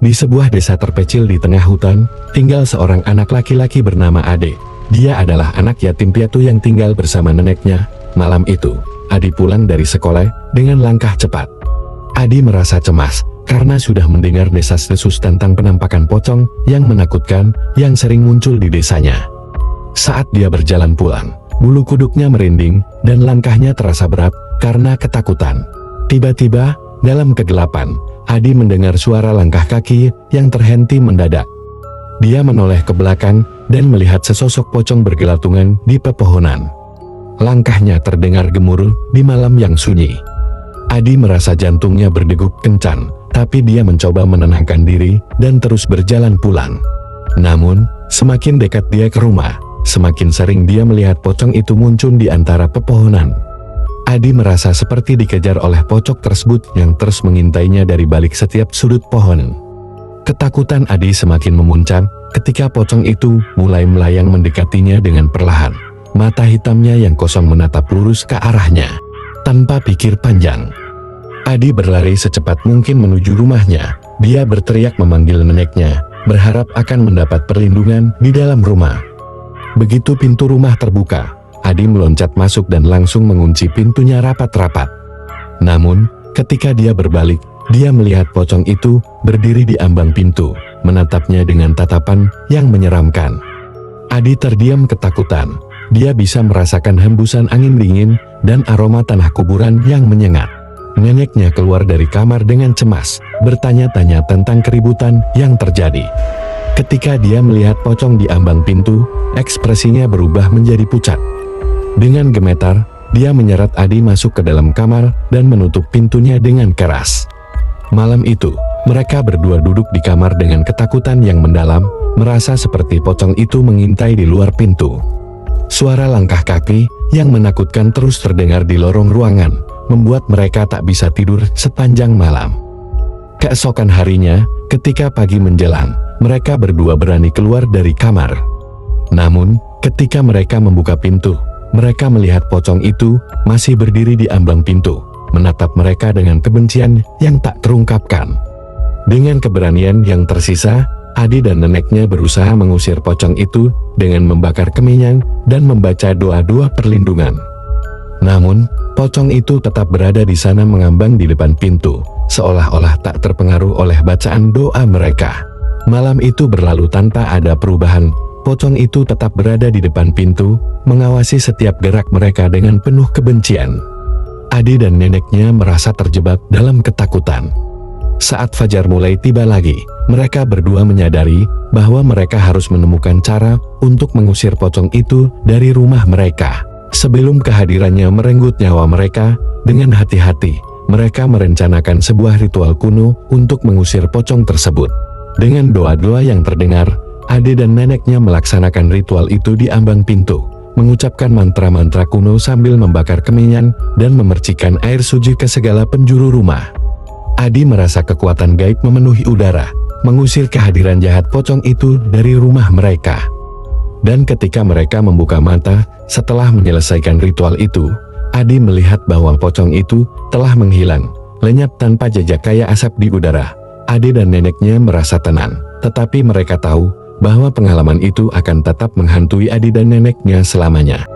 Di sebuah desa terpencil di tengah hutan, tinggal seorang anak laki-laki bernama Ade. Dia adalah anak yatim piatu yang tinggal bersama neneknya. Malam itu, Adi pulang dari sekolah dengan langkah cepat. Adi merasa cemas karena sudah mendengar desas-desus tentang penampakan pocong yang menakutkan yang sering muncul di desanya. Saat dia berjalan pulang, bulu kuduknya merinding dan langkahnya terasa berat karena ketakutan. Tiba-tiba, dalam kegelapan, Adi mendengar suara langkah kaki yang terhenti mendadak. Dia menoleh ke belakang dan melihat sesosok pocong bergelantungan di pepohonan. Langkahnya terdengar gemuruh di malam yang sunyi. Adi merasa jantungnya berdegup kencang, tapi dia mencoba menenangkan diri dan terus berjalan pulang. Namun, semakin dekat dia ke rumah, semakin sering dia melihat pocong itu muncul di antara pepohonan. Adi merasa seperti dikejar oleh pocong tersebut yang terus mengintainya dari balik setiap sudut pohon. Ketakutan Adi semakin memuncak ketika pocong itu mulai melayang mendekatinya dengan perlahan. Mata hitamnya yang kosong menatap lurus ke arahnya. Tanpa pikir panjang, Adi berlari secepat mungkin menuju rumahnya. Dia berteriak memanggil neneknya, berharap akan mendapat perlindungan di dalam rumah. Begitu pintu rumah terbuka, Adi meloncat masuk dan langsung mengunci pintunya rapat-rapat. Namun, ketika dia berbalik, dia melihat pocong itu berdiri di ambang pintu, menatapnya dengan tatapan yang menyeramkan. Adi terdiam ketakutan. Dia bisa merasakan hembusan angin dingin dan aroma tanah kuburan yang menyengat. Neneknya keluar dari kamar dengan cemas, bertanya-tanya tentang keributan yang terjadi. Ketika dia melihat pocong di ambang pintu, ekspresinya berubah menjadi pucat. Dengan gemetar, dia menyeret Adi masuk ke dalam kamar dan menutup pintunya dengan keras. Malam itu, mereka berdua duduk di kamar dengan ketakutan yang mendalam, merasa seperti pocong itu mengintai di luar pintu. Suara langkah kaki yang menakutkan terus terdengar di lorong ruangan, membuat mereka tak bisa tidur sepanjang malam. Keesokan harinya, ketika pagi menjelang, mereka berdua berani keluar dari kamar. Namun, ketika mereka membuka pintu, mereka melihat pocong itu masih berdiri di ambang pintu, menatap mereka dengan kebencian yang tak terungkapkan. Dengan keberanian yang tersisa, Adi dan neneknya berusaha mengusir pocong itu dengan membakar kemenyan dan membaca doa-doa perlindungan. Namun, pocong itu tetap berada di sana mengambang di depan pintu, seolah-olah tak terpengaruh oleh bacaan doa mereka. Malam itu berlalu tanpa ada perubahan. Pocong itu tetap berada di depan pintu, mengawasi setiap gerak mereka dengan penuh kebencian. Adi dan neneknya merasa terjebak dalam ketakutan. Saat fajar mulai tiba lagi, mereka berdua menyadari bahwa mereka harus menemukan cara untuk mengusir pocong itu dari rumah mereka. Sebelum kehadirannya merenggut nyawa mereka, dengan hati-hati, mereka merencanakan sebuah ritual kuno untuk mengusir pocong tersebut. Dengan doa-doa yang terdengar, Ade dan neneknya melaksanakan ritual itu di ambang pintu, mengucapkan mantra-mantra kuno sambil membakar kemenyan dan memercikan air suci ke segala penjuru rumah. Adi merasa kekuatan gaib memenuhi udara, mengusir kehadiran jahat pocong itu dari rumah mereka. Dan ketika mereka membuka mata, setelah menyelesaikan ritual itu, Adi melihat bahwa pocong itu telah menghilang, lenyap tanpa jejak kayak asap di udara. Ade dan neneknya merasa tenang, tetapi mereka tahu bahwa pengalaman itu akan tetap menghantui Adi dan neneknya selamanya.